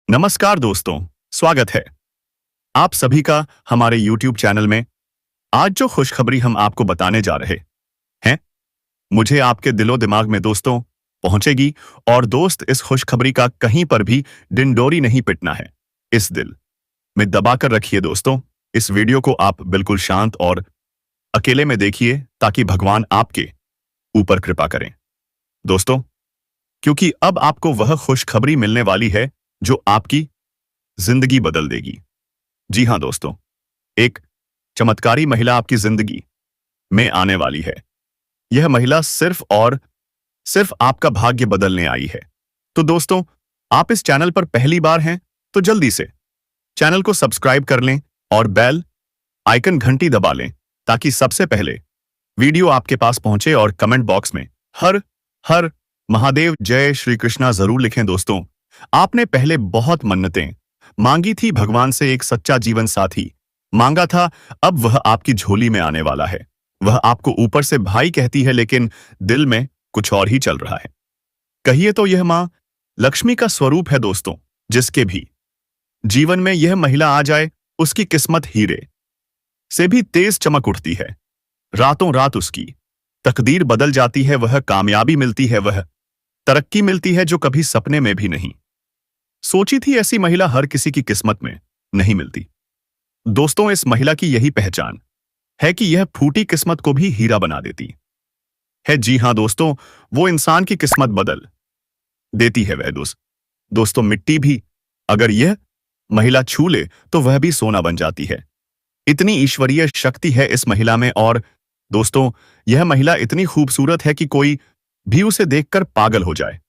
नमस्कार दोस्तों, स्वागत है आप सभी का हमारे YouTube चैनल में। आज जो खुशखबरी हम आपको बताने जा रहे हैं, मुझे आपके दिलो दिमाग में दोस्तों पहुंचेगी। और दोस्त, इस खुशखबरी का कहीं पर भी डिंडोरी नहीं पिटना है। इस दिल में दबाकर रखिए दोस्तों। इस वीडियो को आप बिल्कुल शांत और अकेले में देखिए ताकि भगवान आपके ऊपर कृपा करें दोस्तों, क्योंकि अब आपको वह खुशखबरी मिलने वाली है जो आपकी जिंदगी बदल देगी। जी हां दोस्तों, एक चमत्कारी महिला आपकी जिंदगी में आने वाली है। यह महिला सिर्फ और सिर्फ आपका भाग्य बदलने आई है। तो दोस्तों, आप इस चैनल पर पहली बार हैं तो जल्दी से चैनल को सब्सक्राइब कर लें और बेल आइकन घंटी दबा लें ताकि सबसे पहले वीडियो आपके पास पहुंचे। और कमेंट बॉक्स में हर हर महादेव जय श्री कृष्णा जरूर लिखें दोस्तों। आपने पहले बहुत मन्नतें मांगी थी, भगवान से एक सच्चा जीवन साथी मांगा था, अब वह आपकी झोली में आने वाला है। वह आपको ऊपर से भाई कहती है लेकिन दिल में कुछ और ही चल रहा है। कहिए तो यह मां लक्ष्मी का स्वरूप है दोस्तों। जिसके भी जीवन में यह महिला आ जाए, उसकी किस्मत हीरे से भी तेज चमक उठती है। रातों रात उसकी तकदीर बदल जाती है। वह कामयाबी मिलती है, वह तरक्की मिलती है जो कभी सपने में भी नहीं सोची थी। ऐसी महिला हर किसी की किस्मत में नहीं मिलती दोस्तों। इस महिला की यही पहचान है कि यह फूटी किस्मत को भी हीरा बना देती है। जी हां दोस्तों, वो इंसान की किस्मत बदल देती है। वह दोस्तों मिट्टी भी अगर यह महिला छू ले तो वह भी सोना बन जाती है। इतनी ईश्वरीय शक्ति है इस महिला में। और दोस्तों, यह महिला इतनी खूबसूरत है कि कोई भी उसे देखकर पागल हो जाए।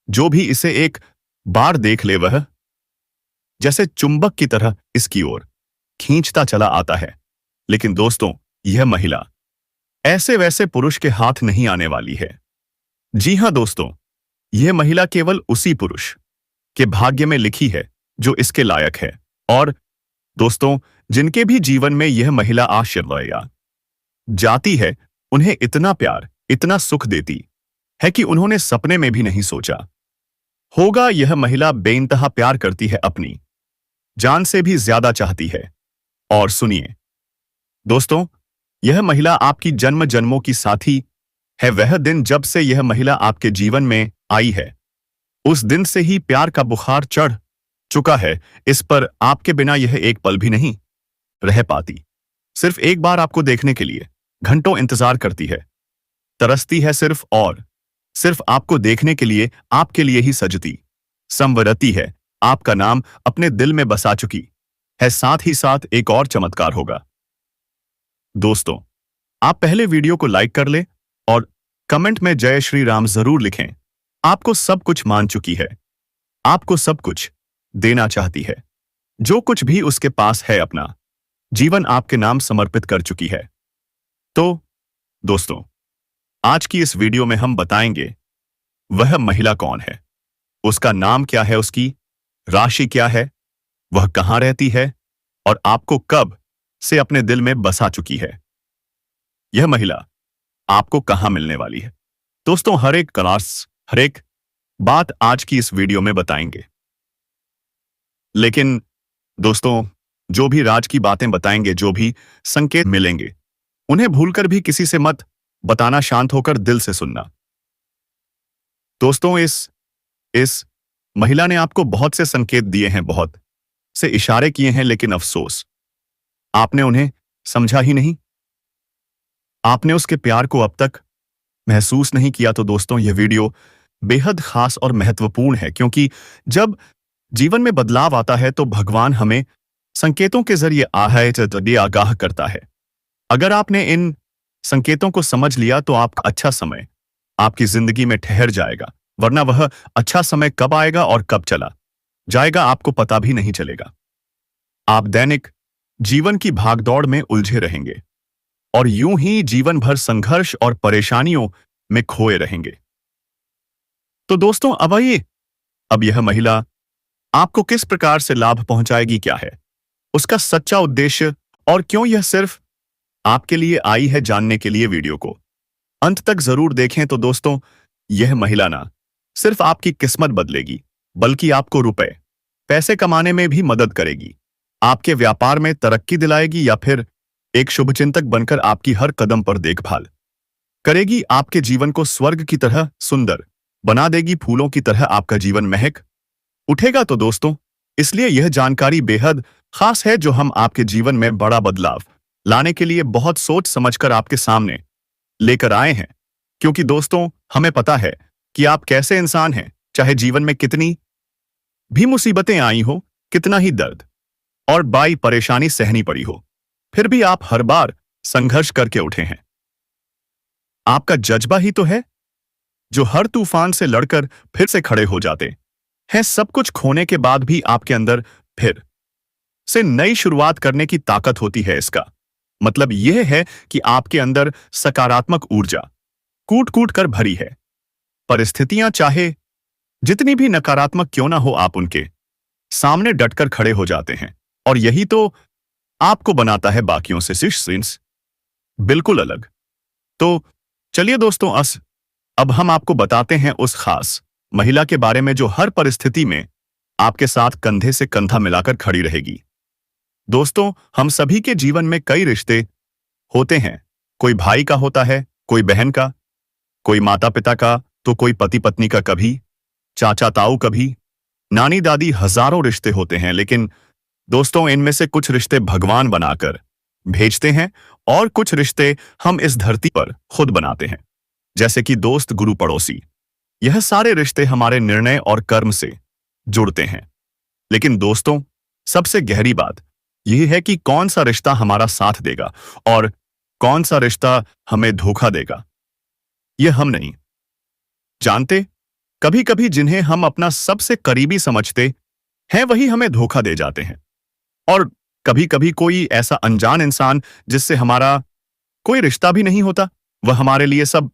जो भी इसे एक बार देख ले वह जैसे चुंबक की तरह इसकी ओर खींचता चला आता है। लेकिन दोस्तों, यह महिला ऐसे वैसे पुरुष के हाथ नहीं आने वाली है। जी हां दोस्तों, यह महिला केवल उसी पुरुष के भाग्य में लिखी है जो इसके लायक है। और दोस्तों, जिनके भी जीवन में यह महिला आशीर्वाद जाती है, उन्हें इतना प्यार, इतना सुख देती है कि उन्होंने सपने में भी नहीं सोचा होगा। यह महिला बेइंतहा प्यार करती है, अपनी जान से भी ज्यादा चाहती है। और सुनिए दोस्तों, यह महिला आपकी जन्म जन्मों की साथी है। वह दिन जब से यह महिला आपके जीवन में आई है, उस दिन से ही प्यार का बुखार चढ़ चुका है इस पर। आपके बिना यह एक पल भी नहीं रह पाती। सिर्फ एक बार आपको देखने के लिए घंटों इंतजार करती है, तरसती है सिर्फ और सिर्फ आपको देखने के लिए, आपके लिए ही सजती संवरती है। आपका नाम अपने दिल में बसा चुकी है। साथ ही साथ एक और चमत्कार होगा दोस्तों। आप पहले वीडियो को लाइक कर ले और कमेंट में जय श्री राम जरूर लिखें। आपको सब कुछ मान चुकी है, आपको सब कुछ देना चाहती है। जो कुछ भी उसके पास है, अपना जीवन आपके नाम समर्पित कर चुकी है। तो दोस्तों, आज की इस वीडियो में हम बताएंगे वह महिला कौन है, उसका नाम क्या है, उसकी राशि क्या है, वह कहां रहती है और आपको कब से अपने दिल में बसा चुकी है। यह महिला आपको कहां मिलने वाली है दोस्तों। हर एक बात आज की इस वीडियो में बताएंगे। लेकिन दोस्तों, जो भी राज की बातें बताएंगे, जो भी संकेत मिलेंगे, उन्हें भूलकर भी किसी से मत बताना। शांत होकर दिल से सुनना दोस्तों। इस महिला ने आपको बहुत से संकेत दिए हैं, बहुत से इशारे किए हैं, लेकिन अफसोस आपने उन्हें समझा ही नहीं। आपने उसके प्यार को अब तक महसूस नहीं किया। तो दोस्तों, यह वीडियो बेहद खास और महत्वपूर्ण है, क्योंकि जब जीवन में बदलाव आता है तो भगवान हमें संकेतों के जरिए आगाह करता है। अगर आपने इन संकेतों को समझ लिया तो आपका अच्छा समय आपकी जिंदगी में ठहर जाएगा, वरना वह अच्छा समय कब आएगा और कब चला जाएगा आपको पता भी नहीं चलेगा। आप दैनिक जीवन की भागदौड़ में उलझे रहेंगे और यूं ही जीवन भर संघर्ष और परेशानियों में खोए रहेंगे। तो दोस्तों, अब यह महिला आपको किस प्रकार से लाभ पहुंचाएगी, क्या है उसका सच्चा उद्देश्य और क्यों यह सिर्फ आपके लिए आई है, जानने के लिए वीडियो को अंत तक जरूर देखें। तो दोस्तों, यह महिला ना सिर्फ आपकी किस्मत बदलेगी, बल्कि आपको रुपए, पैसे कमाने में भी मदद करेगी, आपके व्यापार में तरक्की दिलाएगी या फिर एक शुभचिंतक बनकर आपकी हर कदम पर देखभाल करेगी, आपके जीवन को स्वर्ग की तरह सुंदर बना देगी, फूलों की तरह आपका जीवन महक उठेगा। तो दोस्तों, इसलिए यह जानकारी बेहद खास है जो हम आपके जीवन में बड़ा बदलाव लाने के लिए बहुत सोच समझकर आपके सामने लेकर आए हैं। क्योंकि दोस्तों, हमें पता है कि आप कैसे इंसान हैं, चाहे जीवन में कितनी भी मुसीबतें आई हो, कितना ही दर्द और बाई परेशानी सहनी पड़ी हो, फिर भी आप हर बार संघर्ष करके उठे हैं। आपका जज्बा ही तो है जो हर तूफान से लड़कर फिर से खड़े हो जाते हैं। सब कुछ खोने के बाद भी आपके अंदर फिर से नई शुरुआत करने की ताकत होती है। इसका मतलब यह है कि आपके अंदर सकारात्मक ऊर्जा कूट कूट कर भरी है। परिस्थितियां चाहे जितनी भी नकारात्मक क्यों ना हो, आप उनके सामने डटकर खड़े हो जाते हैं और यही तो आपको बनाता है बाकियों से सिंस बिल्कुल अलग। तो चलिए दोस्तों, अब हम आपको बताते हैं उस खास महिला के बारे में जो हर परिस्थिति में आपके साथ कंधे से कंधा मिलाकर खड़ी रहेगी। दोस्तों, हम सभी के जीवन में कई रिश्ते होते हैं। कोई भाई का होता है, कोई बहन का, कोई माता पिता का, तो कोई पति पत्नी का, कभी चाचा ताऊ, कभी नानी दादी। हजारों रिश्ते होते हैं, लेकिन दोस्तों, इनमें से कुछ रिश्ते भगवान बनाकर भेजते हैं और कुछ रिश्ते हम इस धरती पर खुद बनाते हैं, जैसे कि दोस्त, गुरु, पड़ोसी। यह सारे रिश्ते हमारे निर्णय और कर्म से जुड़ते हैं। लेकिन दोस्तों, सबसे गहरी बात यह है कि कौन सा रिश्ता हमारा साथ देगा और कौन सा रिश्ता हमें धोखा देगा, यह हम नहीं जानते। कभी कभी जिन्हें हम अपना सबसे करीबी समझते हैं वही हमें धोखा दे जाते हैं, और कभी कभी कोई ऐसा अनजान इंसान जिससे हमारा कोई रिश्ता भी नहीं होता, वह हमारे लिए सब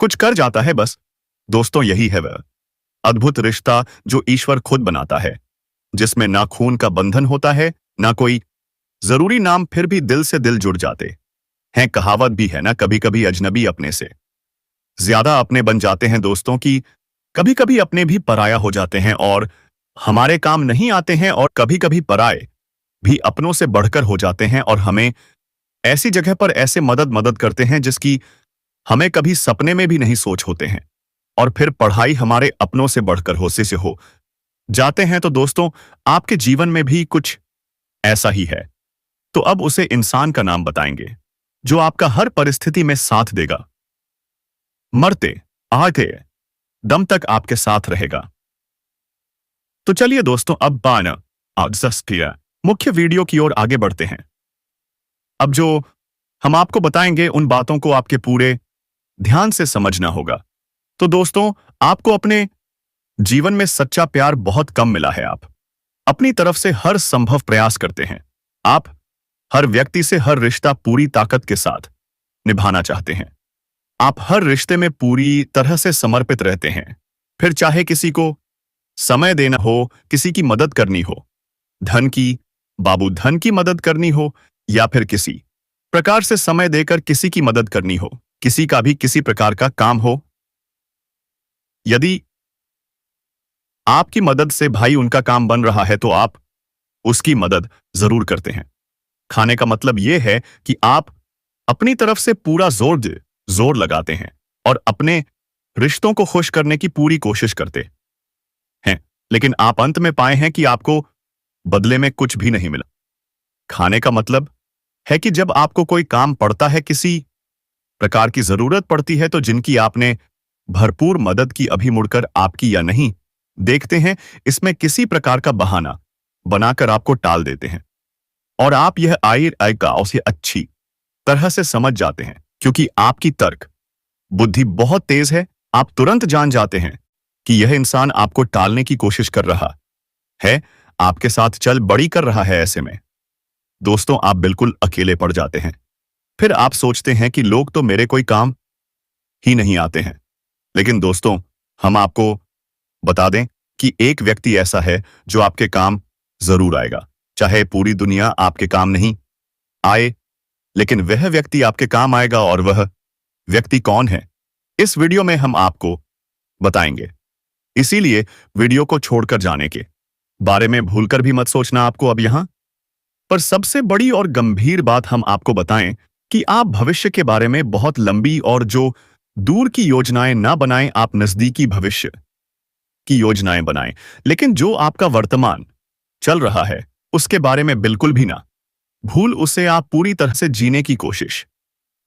कुछ कर जाता है। बस दोस्तों, यही है वह अद्भुत रिश्ता जो ईश्वर खुद बनाता है, जिसमें ना खून का बंधन होता है, ना कोई जरूरी नाम, फिर भी दिल से दिल जुड़ जाते हैं। कहावत भी है ना, कभी कभी अजनबी अपने से ज्यादा अपने बन जाते हैं। दोस्तों की कभी कभी अपने भी पराया हो जाते हैं और हमारे काम नहीं आते हैं, और कभी कभी पराए भी अपनों से बढ़कर हो जाते हैं और हमें ऐसी जगह पर ऐसे मदद करते हैं जिसकी हमें कभी सपने में भी नहीं सोच होते हैं। और फिर पढ़ाई हमारे अपनों से बढ़कर होसे से हो जाते हैं। तो दोस्तों, आपके जीवन में भी कुछ ऐसा ही है, तो अब उसे इंसान का नाम बताएंगे जो आपका हर परिस्थिति में साथ देगा, मरते आते दम तक आपके साथ रहेगा। तो चलिए दोस्तों, अब मुख्य वीडियो की ओर आगे बढ़ते हैं। अब जो हम आपको बताएंगे उन बातों को आपके पूरे ध्यान से समझना होगा। तो दोस्तों, आपको अपने जीवन में सच्चा प्यार बहुत कम मिला है। आप अपनी तरफ से हर संभव प्रयास करते हैं, आप हर व्यक्ति से हर रिश्ता पूरी ताकत के साथ निभाना चाहते हैं, आप हर रिश्ते में पूरी तरह से समर्पित रहते हैं। फिर चाहे किसी को समय देना हो, किसी की मदद करनी हो, धन की मदद करनी हो, या फिर किसी प्रकार से समय देकर किसी की मदद करनी हो, किसी का भी किसी प्रकार का काम हो, यदि आपकी मदद से भाई उनका काम बन रहा है तो आप उसकी मदद जरूर करते हैं। खाने का मतलब यह है कि आप अपनी तरफ से पूरा जोर लगाते हैं और अपने रिश्तों को खुश करने की पूरी कोशिश करते हैं, लेकिन आप अंत में पाए हैं कि आपको बदले में कुछ भी नहीं मिला। खाने का मतलब है कि जब आपको कोई काम पड़ता है, किसी प्रकार की जरूरत पड़ती है, तो जिनकी आपने भरपूर मदद की अभी मुड़कर आपकी या नहीं देखते हैं, इसमें किसी प्रकार का बहाना बनाकर आपको टाल देते हैं। और आप यह का उसे अच्छी तरह से समझ जाते हैं, क्योंकि आपकी तर्क बुद्धि बहुत तेज है। आप तुरंत जान जाते हैं कि यह इंसान आपको टालने की कोशिश कर रहा है, आपके साथ चल बड़ी कर रहा है। ऐसे में दोस्तों, आप बिल्कुल अकेले पड़ जाते हैं। फिर आप सोचते हैं कि लोग तो मेरे कोई काम ही नहीं आते हैं। लेकिन दोस्तों, हम आपको बता दें कि एक व्यक्ति ऐसा है जो आपके काम जरूर आएगा, चाहे पूरी दुनिया आपके काम नहीं आए, लेकिन वह व्यक्ति आपके काम आएगा। और वह व्यक्ति कौन है, इस वीडियो में हम आपको बताएंगे। इसीलिए वीडियो को छोड़कर जाने के बारे में भूलकर भी मत सोचना आपको अब यहां। पर सबसे बड़ी और गंभीर बात हम आपको बताएं कि आप भविष्य के बारे में बहुत लंबी और जो दूर की योजनाएं ना बनाएं, आप नजदीकी भविष्य की योजनाएं बनाएं। लेकिन जो आपका वर्तमान चल रहा है उसके बारे में बिल्कुल भी ना भूल उसे आप पूरी तरह से जीने की कोशिश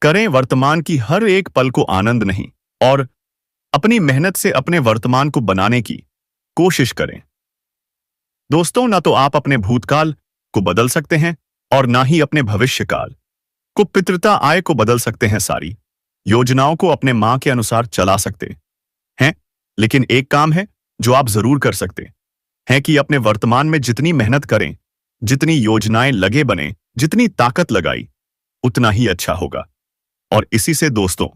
करें। वर्तमान की हर एक पल को आनंद नहीं और अपनी मेहनत से अपने वर्तमान को बनाने की कोशिश करें। दोस्तों, ना तो आप अपने भूतकाल को बदल सकते हैं और ना ही अपने भविष्यकाल को पितृता आय को बदल सकते हैं। सारी योजनाओं को अपने मां के अनुसार चला सकते हैं, लेकिन एक काम है जो आप जरूर कर सकते हैं कि अपने वर्तमान में जितनी मेहनत करें, जितनी योजनाएं लगे बने, जितनी ताकत लगाई, उतना ही अच्छा होगा। और इसी से दोस्तों,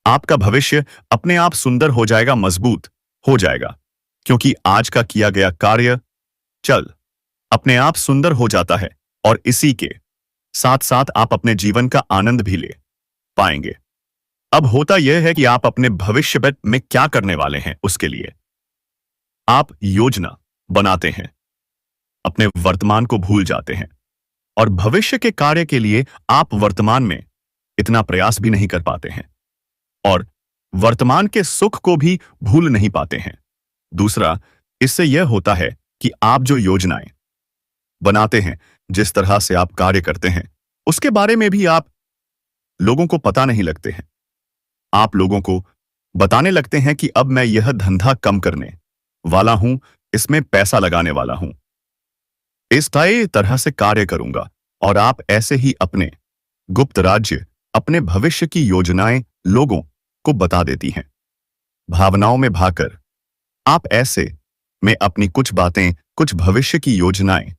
आपका भविष्य अपने आप सुंदर हो जाएगा, मजबूत हो जाएगा, क्योंकि आज का किया गया कार्य चल अपने आप सुंदर हो जाता है और इसी के साथ साथ आप अपने जीवन का आनंद भी ले पाएंगे। अब होता यह है कि आप अपने भविष्य में क्या करने वाले हैं, उसके लिए आप योजना बनाते हैं, अपने वर्तमान को भूल जाते हैं और भविष्य के कार्य के लिए आप वर्तमान में इतना प्रयास भी नहीं कर पाते हैं और वर्तमान के सुख को भी भूल नहीं पाते हैं। दूसरा, इससे यह होता है कि आप जो योजनाएं बनाते हैं, जिस तरह से आप कार्य करते हैं, उसके बारे में भी आप लोगों को पता नहीं लगते हैं। आप लोगों को बताने लगते हैं कि अब मैं यह धंधा कम करने वाला हूं, इसमें पैसा लगाने वाला हूं, इस तय तरह से कार्य करूंगा और आप ऐसे ही अपने गुप्त राज्य, अपने भविष्य की योजनाएं लोगों को बता देती हैं। भावनाओं में भाकर आप ऐसे में अपनी कुछ बातें, कुछ भविष्य की योजनाएं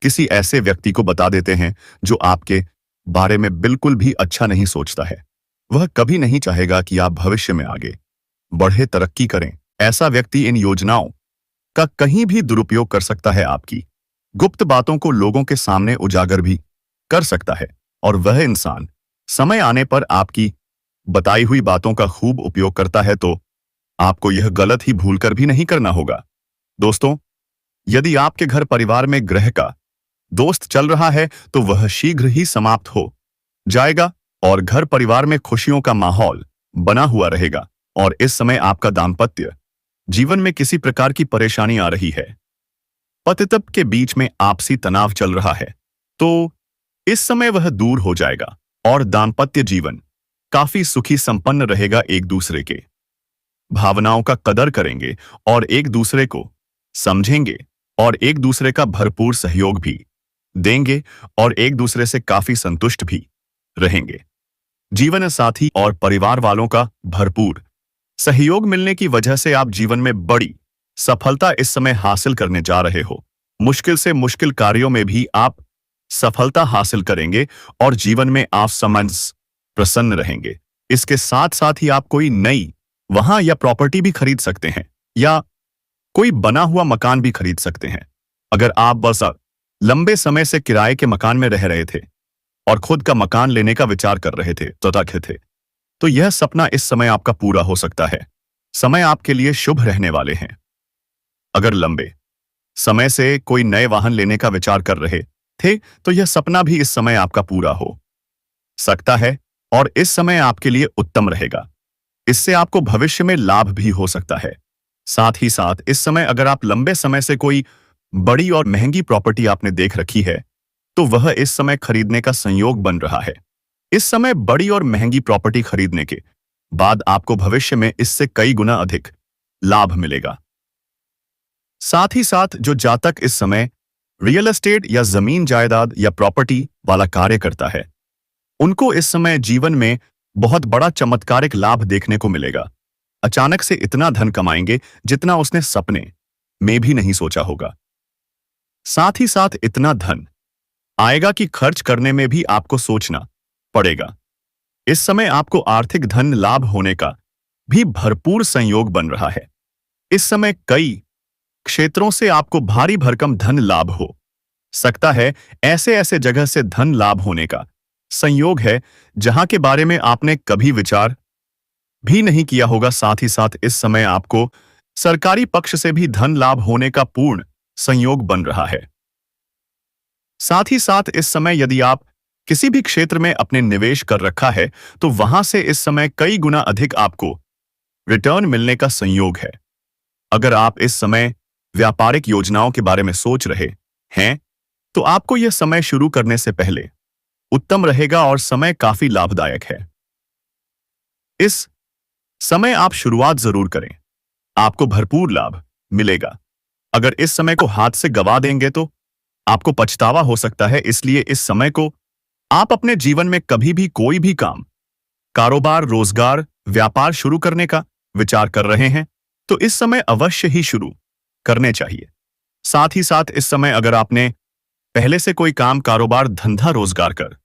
किसी ऐसे व्यक्ति को बता देते हैं जो आपके बारे में बिल्कुल भी अच्छा नहीं सोचता है। वह कभी नहीं चाहेगा कि आप भविष्य में आगे बढ़े, तरक्की करें। ऐसा व्यक्ति इन योजनाओं का कहीं भी दुरुपयोग कर सकता है, आपकी गुप्त बातों को लोगों के सामने उजागर भी कर सकता है और वह इंसान समय आने पर आपकी बताई हुई बातों का खूब उपयोग करता है, तो आपको यह गलत ही भूलकर भी नहीं करना होगा। दोस्तों, यदि आपके घर परिवार में ग्रह का दोस्त चल रहा है तो वह शीघ्र ही समाप्त हो जाएगा और घर परिवार में खुशियों का माहौल बना हुआ रहेगा। और इस समय आपका दाम्पत्य जीवन में किसी प्रकार की परेशानी आ रही है, पति-पत्नी के बीच में आपसी तनाव चल रहा है, तो इस समय वह दूर हो जाएगा और दाम्पत्य जीवन काफी सुखी संपन्न रहेगा। एक दूसरे के भावनाओं का कदर करेंगे और एक दूसरे को समझेंगे और एक दूसरे का भरपूर सहयोग भी देंगे और एक दूसरे से काफी संतुष्ट भी रहेंगे। जीवन साथी और परिवार वालों का भरपूर सहयोग मिलने की वजह से आप जीवन में बड़ी सफलता इस समय हासिल करने जा रहे हो। मुश्किल से मुश्किल कार्यों में भी आप सफलता हासिल करेंगे और जीवन में आप समंजस प्रसन्न रहेंगे। इसके साथ साथ ही आप कोई नई वहां या प्रॉपर्टी भी खरीद सकते हैं या कोई बना हुआ मकान भी खरीद सकते हैं। अगर आप बस लंबे समय से किराए के मकान में रह रहे थे और खुद का मकान लेने का विचार कर रहे थे तो यह सपना इस समय आपका पूरा हो सकता है। समय आपके लिए शुभ रहने वाले हैं। अगर लंबे समय से कोई नए वाहन लेने का विचार कर रहे थे तो यह सपना भी इस समय आपका पूरा हो सकता है और इस समय आपके लिए उत्तम रहेगा। इससे आपको भविष्य में लाभ भी हो सकता है। साथ ही साथ इस समय अगर आप लंबे समय से कोई बड़ी और महंगी प्रॉपर्टी आपने देख रखी है तो वह इस समय खरीदने का संयोग बन रहा है। इस समय बड़ी और महंगी प्रॉपर्टी खरीदने के बाद आपको भविष्य में इससे कई गुना अधिक लाभ मिलेगा। साथ ही साथ जो जातक इस समय रियल एस्टेट या जमीन जायदाद या प्रॉपर्टी वाला कार्य करता है, उनको इस समय जीवन में बहुत बड़ा चमत्कारिक लाभ देखने को मिलेगा। अचानक से इतना धन कमाएंगे जितना उसने सपने में भी नहीं सोचा होगा। साथ ही साथ इतना धन आएगा कि खर्च करने में भी आपको सोचना पड़ेगा। इस समय आपको आर्थिक धन लाभ होने का भी भरपूर संयोग बन रहा है। इस समय कई क्षेत्रों से आपको भारी भरकम धन लाभ हो सकता है। ऐसे ऐसे जगह से धन लाभ होने का संयोग है जहां के बारे में आपने कभी विचार भी नहीं किया होगा। साथ ही साथ इस समय आपको सरकारी पक्ष से भी धन लाभ होने का पूर्ण संयोग बन रहा है। साथ ही साथ इस समय यदि आप किसी भी क्षेत्र में अपने निवेश कर रखा है तो वहां से इस समय कई गुना अधिक आपको रिटर्न मिलने का संयोग है। अगर आप इस समय व्यापारिक योजनाओं के बारे में सोच रहे हैं तो आपको यह समय शुरू करने से पहले उत्तम रहेगा और समय काफी लाभदायक है। इस समय आप शुरुआत जरूर करें, आपको भरपूर लाभ मिलेगा। अगर इस समय को हाथ से गवा देंगे तो आपको पछतावा हो सकता है, इसलिए इस समय को आप अपने जीवन में कभी भी कोई भी काम, कारोबार, रोजगार, व्यापार शुरू करने का विचार कर रहे हैं तो इस समय अवश्य ही शुरू करने चाहिए। साथ ही साथ इस समय अगर आपने पहले से कोई काम, कारोबार, धंधा, रोजगार कर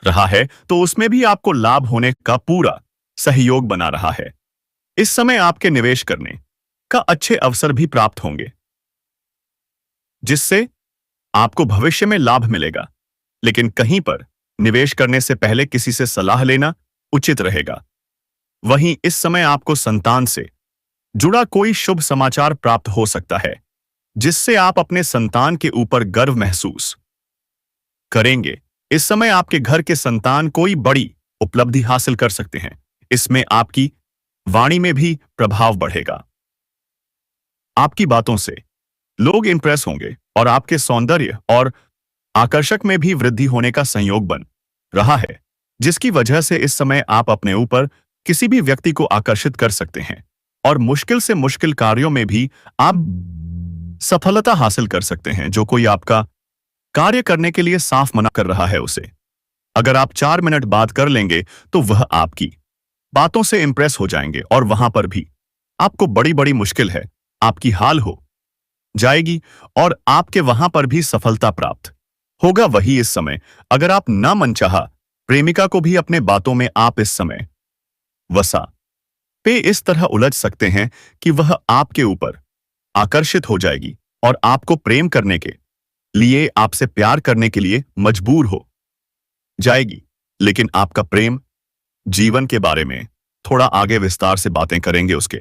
रहा है तो उसमें भी आपको लाभ होने का पूरा सहयोग बना रहा है। इस समय आपके निवेश करने का अच्छे अवसर भी प्राप्त होंगे जिससे आपको भविष्य में लाभ मिलेगा। लेकिन कहीं पर निवेश करने से पहले किसी से सलाह लेना उचित रहेगा। वहीं इस समय आपको संतान से जुड़ा कोई शुभ समाचार प्राप्त हो सकता है जिससे आप अपने संतान के ऊपर गर्व महसूस करेंगे। इस समय आपके घर के संतान कोई बड़ी उपलब्धि हासिल कर सकते हैं। इसमें आपकी वाणी में भी प्रभाव बढ़ेगा। आपकी बातों से लोग इंप्रेस होंगे और आपके सौंदर्य और आकर्षक में भी वृद्धि होने का संयोग बन रहा है जिसकी वजह से इस समय आप अपने ऊपर किसी भी व्यक्ति को आकर्षित कर सकते हैं और मुश्किल से मुश्किल कार्यों में भी आप सफलता हासिल कर सकते हैं। जो कोई आपका कार्य करने के लिए साफ मना कर रहा है उसे अगर आप 4 मिनट बात कर लेंगे तो वह आपकी बातों से इंप्रेस हो जाएंगे और वहां पर भी आपको बड़ी बड़ी मुश्किल है आपकी हाल हो जाएगी और आपके वहां पर भी सफलता प्राप्त होगा। वही इस समय अगर आप ना मनचाहा प्रेमिका को भी अपने बातों में आप इस समय वसा पे इस तरह उलझ सकते हैं कि वह आपके ऊपर आकर्षित हो जाएगी और आपको प्रेम करने के लिए, आपसे प्यार करने के लिए मजबूर हो जाएगी। लेकिन आपका प्रेम जीवन के बारे में थोड़ा आगे विस्तार से बातें करेंगे। उसके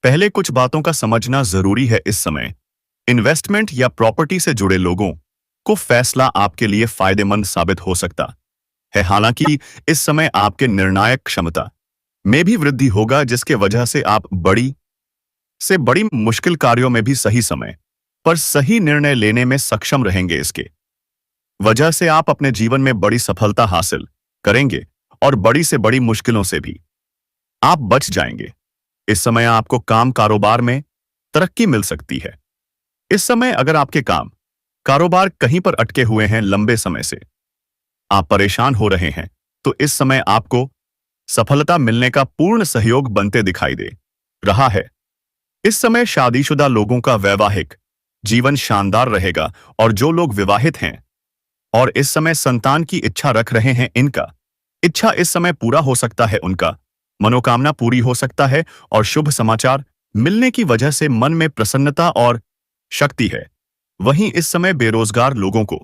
पहले कुछ बातों का समझना जरूरी है। इस समय इन्वेस्टमेंट या प्रॉपर्टी से जुड़े लोगों को फैसला आपके लिए फायदेमंद साबित हो सकता है। हालांकि इस समय आपके निर्णायक क्षमता में भी वृद्धि होगा जिसके वजह से आप बड़ी से बड़ी मुश्किल कार्यों में भी सही समय पर सही निर्णय लेने में सक्षम रहेंगे। इसके वजह से आप अपने जीवन में बड़ी सफलता हासिल करेंगे और बड़ी से बड़ी मुश्किलों से भी आप बच जाएंगे। इस समय आपको काम, कारोबार में तरक्की मिल सकती है। इस समय अगर आपके काम, कारोबार कहीं पर अटके हुए हैं, लंबे समय से आप परेशान हो रहे हैं तो इस समय आपको सफलता मिलने का पूर्ण सहयोग बनते दिखाई दे रहा है। इस समय शादीशुदा लोगों का वैवाहिक जीवन शानदार रहेगा और जो लोग विवाहित हैं और इस समय संतान की इच्छा रख रहे हैं, इनका इच्छा इस समय पूरा हो सकता है, उनका मनोकामना पूरी हो सकता है और शुभ समाचार मिलने की वजह से मन में प्रसन्नता और शक्ति है। वहीं इस समय बेरोजगार लोगों को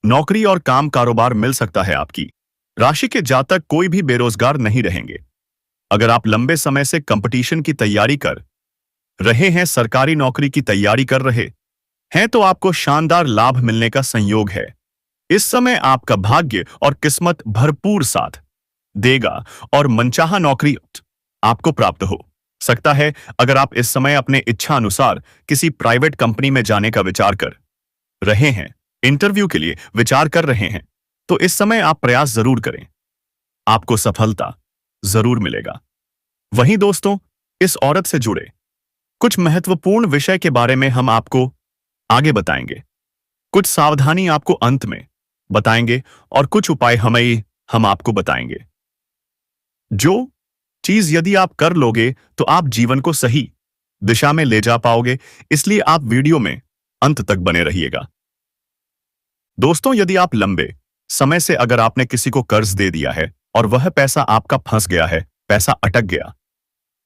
नौकरी और काम, कारोबार मिल सकता है। आपकी राशि के जातक कोई भी बेरोजगार नहीं रहेंगे। अगर आप लंबे समय से कंपटीशन की तैयारी कर रहे हैं, सरकारी नौकरी की तैयारी कर रहे हैं तो आपको शानदार लाभ मिलने का संयोग है। इस समय आपका भाग्य और किस्मत भरपूर साथ देगा और मनचाहा नौकरी आपको प्राप्त हो सकता है। अगर आप इस समय अपने इच्छा अनुसार किसी प्राइवेट कंपनी में जाने का विचार कर रहे हैं, इंटरव्यू के लिए विचार कर रहे हैं तो इस समय आप प्रयास जरूर करें, आपको सफलता जरूर मिलेगा। वहीं दोस्तों, इस औरत से जुड़े कुछ महत्वपूर्ण विषय के बारे में हम आपको आगे बताएंगे। कुछ सावधानी आपको अंत में बताएंगे और कुछ उपाय हम आपको बताएंगे। जो चीज यदि आप कर लोगे तो आप जीवन को सही दिशा में ले जा पाओगे, इसलिए आप वीडियो में अंत तक बने रहिएगा। दोस्तों, यदि आप लंबे समय से अगर आपने किसी को कर्ज दे दिया है और वह पैसा आपका फंस गया है, पैसा अटक गया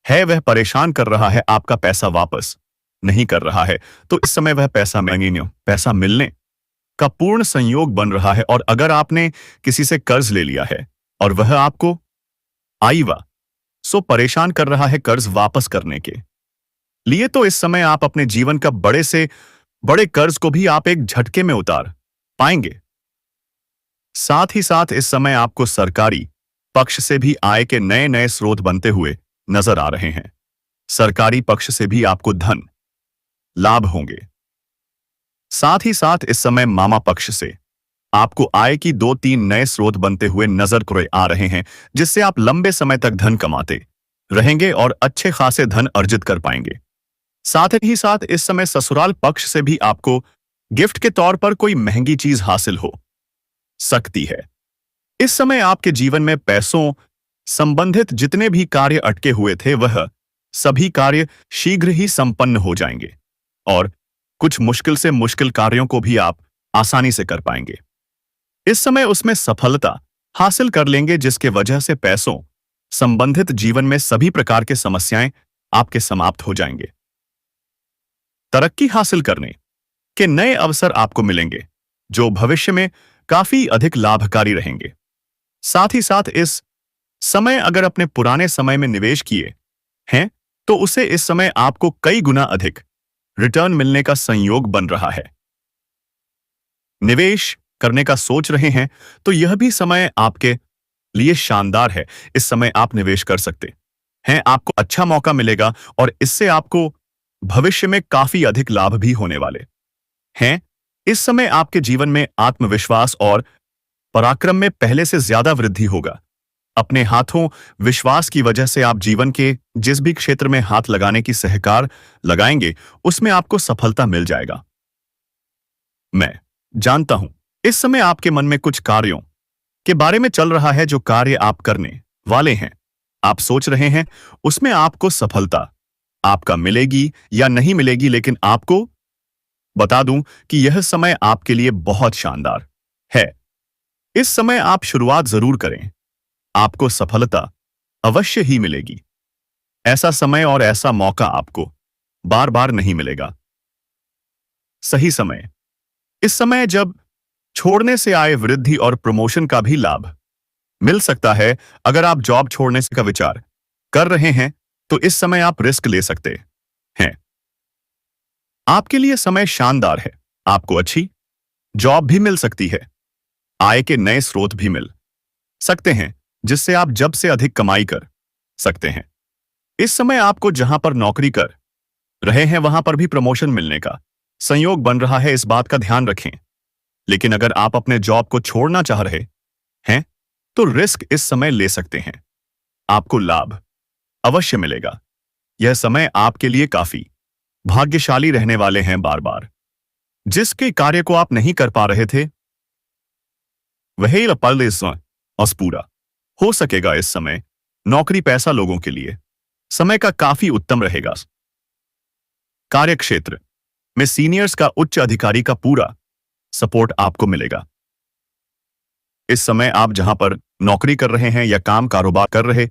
है, वह परेशान कर रहा है, आपका पैसा वापस नहीं कर रहा है, तो इस समय वह पैसा मिलने का पूर्ण संयोग बन रहा है। और अगर आपने किसी से कर्ज ले लिया है और वह आपको परेशान कर रहा है कर्ज वापस करने के लिए, तो इस समय आप अपने जीवन का बड़े से बड़े कर्ज को भी आप एक झटके में उतार पाएंगे। साथ ही साथ इस समय आपको सरकारी पक्ष से भी आय के नए नए स्रोत बनते हुए नजर आ रहे हैं। सरकारी पक्ष से भी आपको धन लाभ होंगे। साथ ही साथ इस समय मामा पक्ष से आपको आय की 2-3 नए स्रोत बनते हुए नजर आ रहे हैं, जिससे आप लंबे समय तक धन कमाते रहेंगे और अच्छे खासे धन अर्जित कर पाएंगे। साथ ही साथ इस समय ससुराल पक्ष से भी आपको गिफ्ट के तौर पर कोई महंगी चीज हासिल हो सकती है। इस समय आपके जीवन में पैसों संबंधित जितने भी कार्य अटके हुए थे वह सभी कार्य शीघ्र ही संपन्न हो जाएंगे और कुछ मुश्किल से मुश्किल कार्यों को भी आप आसानी से कर पाएंगे। इस समय उसमें सफलता हासिल कर लेंगे, जिसके वजह से पैसों संबंधित जीवन में सभी प्रकार के समस्याएं आपके समाप्त हो जाएंगे। तरक्की हासिल करने के नए अवसर आपको मिलेंगे, जो भविष्य में काफी अधिक लाभकारी रहेंगे। साथ ही साथ इस समय अगर अपने पुराने समय में निवेश किए हैं तो उसे इस समय आपको कई गुना अधिक रिटर्न मिलने का संयोग बन रहा है। निवेश करने का सोच रहे हैं तो यह भी समय आपके लिए शानदार है। इस समय आप निवेश कर सकते हैं, आपको अच्छा मौका मिलेगा और इससे आपको भविष्य में काफी अधिक लाभ भी होने वाले हैं। इस समय आपके जीवन में आत्मविश्वास और पराक्रम में पहले से ज्यादा वृद्धि होगा। अपने हाथों विश्वास की वजह से आप जीवन के जिस भी क्षेत्र में हाथ लगाने की सहकार लगाएंगे उसमें आपको सफलता मिल जाएगा। मैं जानता हूं इस समय आपके मन में कुछ कार्यों के बारे में चल रहा है, जो कार्य आप करने वाले हैं। आप सोच रहे हैं उसमें आपको सफलता आपका मिलेगी या नहीं मिलेगी, लेकिन आपको बता दूं कि यह समय आपके लिए बहुत शानदार है। इस समय आप शुरुआत जरूर करें, आपको सफलता अवश्य ही मिलेगी। ऐसा समय और ऐसा मौका आपको बार बार नहीं मिलेगा। सही समय इस समय जब छोड़ने से आय वृद्धि और प्रमोशन का भी लाभ मिल सकता है। अगर आप जॉब छोड़ने का विचार कर रहे हैं तो इस समय आप रिस्क ले सकते हैं। आपके लिए समय शानदार है, आपको अच्छी जॉब भी मिल सकती है, आय के नए स्रोत भी मिल सकते हैं, जिससे आप जब से अधिक कमाई कर सकते हैं। इस समय आपको जहां पर नौकरी कर रहे हैं वहां पर भी प्रमोशन मिलने का संयोग बन रहा है, इस बात का ध्यान रखें। लेकिन अगर आप अपने जॉब को छोड़ना चाह रहे हैं तो रिस्क इस समय ले सकते हैं, आपको लाभ अवश्य मिलेगा। यह समय आपके लिए काफी भाग्यशाली रहने वाले हैं। बार बार जिसके कार्य को आप नहीं कर पा रहे थे वही पूरा हो सकेगा। इस समय नौकरी पैसा लोगों के लिए समय का काफी उत्तम रहेगा। कार्यक्षेत्र में सीनियर्स का उच्च अधिकारी का पूरा सपोर्ट आपको मिलेगा। इस समय आप जहां पर नौकरी कर रहे हैं या काम कारोबार कर रहे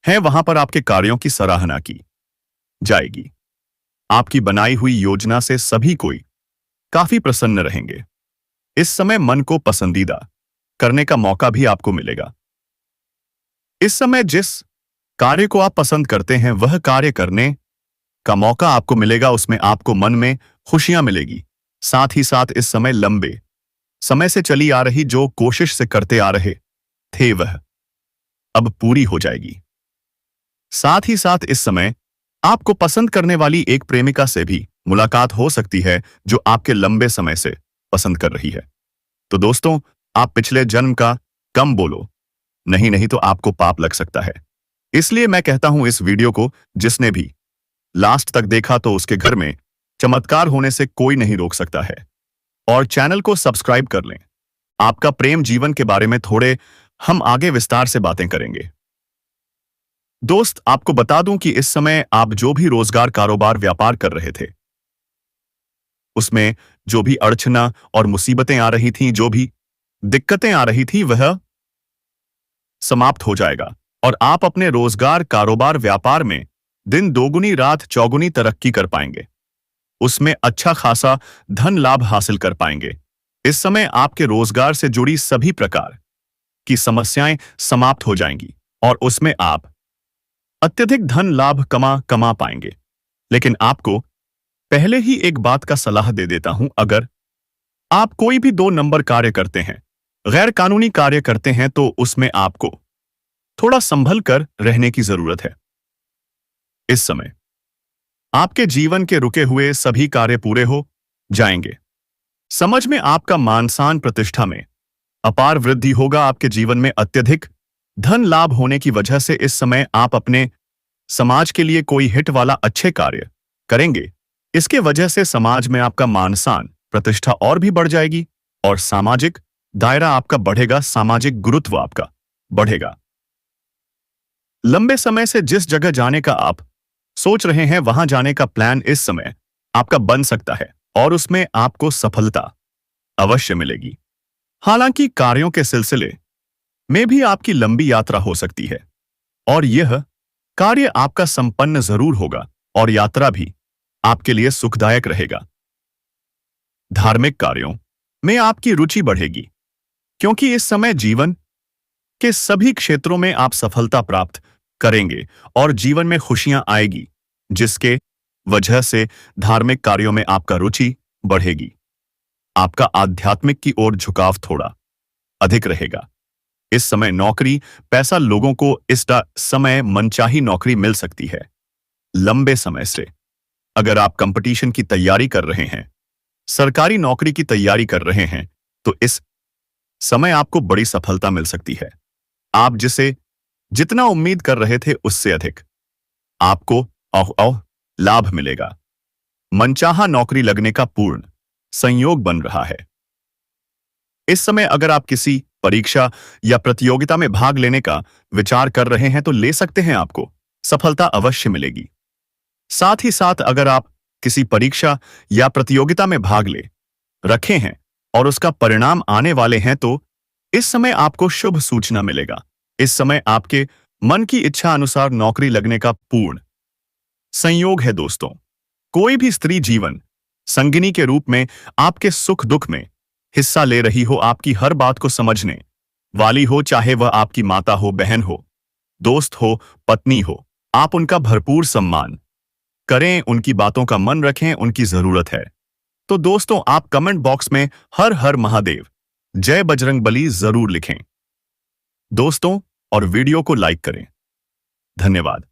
हैं वहां पर आपके कार्यों की सराहना की जाएगी। आपकी बनाई हुई योजना से सभी कोई काफी प्रसन्न रहेंगे। इस समय मन को पसंदीदा करने का मौका भी आपको मिलेगा। इस समय जिस कार्य को आप पसंद करते हैं वह कार्य करने का मौका आपको मिलेगा, उसमें आपको मन में खुशियां मिलेगी। साथ ही साथ इस समय लंबे समय से चली आ रही जो कोशिश से करते आ रहे थे वह अब पूरी हो जाएगी। साथ ही साथ इस समय आपको पसंद करने वाली एक प्रेमिका से भी मुलाकात हो सकती है जो आपके लंबे समय से पसंद कर रही है। तो दोस्तों, आप पिछले जन्म का कम बोलो, नहीं तो आपको पाप लग सकता है। इसलिए मैं कहता हूं इस वीडियो को जिसने भी लास्ट तक देखा तो उसके घर में चमत्कार होने से कोई नहीं रोक सकता है। और चैनल को सब्सक्राइब कर लें। आपका प्रेम जीवन के बारे में थोड़े हम आगे विस्तार से बातें करेंगे। दोस्त, आपको बता दूं कि इस समय आप जो भी रोजगार कारोबार व्यापार कर रहे थे उसमें जो भी अड़चना और मुसीबतें आ रही थीं, जो भी दिक्कतें आ रही थी वह समाप्त हो जाएगा और आप अपने रोजगार कारोबार व्यापार में दिन दोगुनी रात चौगुनी तरक्की कर पाएंगे। उसमें अच्छा खासा धन लाभ हासिल कर पाएंगे। इस समय आपके रोजगार से जुड़ी सभी प्रकार की समस्याएं समाप्त हो जाएंगी और उसमें आप अत्यधिक धन लाभ कमा पाएंगे। लेकिन आपको पहले ही एक बात का सलाह दे देता हूं, अगर आप कोई भी 2 नंबर कार्य करते हैं, गैर कानूनी कार्य करते हैं, तो उसमें आपको थोड़ा संभल कर रहने की जरूरत है। इस समय आपके जीवन के रुके हुए सभी कार्य पूरे हो जाएंगे। समझ में आपका मान सम्मान प्रतिष्ठा में अपार वृद्धि होगा। आपके जीवन में अत्यधिक धन लाभ होने की वजह से इस समय आप अपने समाज के लिए कोई हिट वाला अच्छे कार्य करेंगे। इसके वजह से समाज में आपका मान सम्मान प्रतिष्ठा और भी बढ़ जाएगी और सामाजिक दायरा आपका बढ़ेगा, सामाजिक गुरुत्व आपका बढ़ेगा। लंबे समय से जिस जगह जाने का आप सोच रहे हैं, वहां जाने का प्लान इस समय आपका बन सकता है और उसमें आपको सफलता अवश्य मिलेगी। हालांकि कार्यों के सिलसिले में भी आपकी लंबी यात्रा हो सकती है और यह कार्य आपका संपन्न जरूर होगा और यात्रा भी आपके लिए सुखदायक रहेगा। धार्मिक कार्यों में आपकी रुचि बढ़ेगी क्योंकि इस समय जीवन के सभी क्षेत्रों में आप सफलता प्राप्त करेंगे और जीवन में खुशियां आएगी, जिसके वजह से धार्मिक कार्यों में आपका रुचि बढ़ेगी। आपका आध्यात्मिक की ओर झुकाव थोड़ा अधिक रहेगा। इस समय नौकरी पैसा लोगों को इस समय मनचाही नौकरी मिल सकती है। लंबे समय से अगर आप कंपटीशन की तैयारी कर रहे हैं, सरकारी नौकरी की तैयारी कर रहे हैं, तो इस समय आपको बड़ी सफलता मिल सकती है। आप जितना उम्मीद कर रहे थे उससे अधिक आपको लाभ मिलेगा। मनचाहा नौकरी लगने का पूर्ण संयोग बन रहा है। इस समय अगर आप किसी परीक्षा या प्रतियोगिता में भाग लेने का विचार कर रहे हैं तो ले सकते हैं, आपको सफलता अवश्य मिलेगी। साथ ही साथ अगर आप किसी परीक्षा या प्रतियोगिता में भाग ले रखे हैं और उसका परिणाम आने वाले हैं, तो इस समय आपको शुभ सूचना मिलेगा। इस समय आपके मन की इच्छा अनुसार नौकरी लगने का पूर्ण संयोग है। दोस्तों, कोई भी स्त्री जीवन संगिनी के रूप में आपके सुख दुख में हिस्सा ले रही हो, आपकी हर बात को समझने वाली हो, चाहे वह आपकी माता हो, बहन हो, दोस्त हो, पत्नी हो, आप उनका भरपूर सम्मान करें, उनकी बातों का मन रखें, उनकी जरूरत है। तो दोस्तों, आप कमेंट बॉक्स में हर हर महादेव, जय बजरंगबली जरूर लिखें दोस्तों, और वीडियो को लाइक करें। धन्यवाद।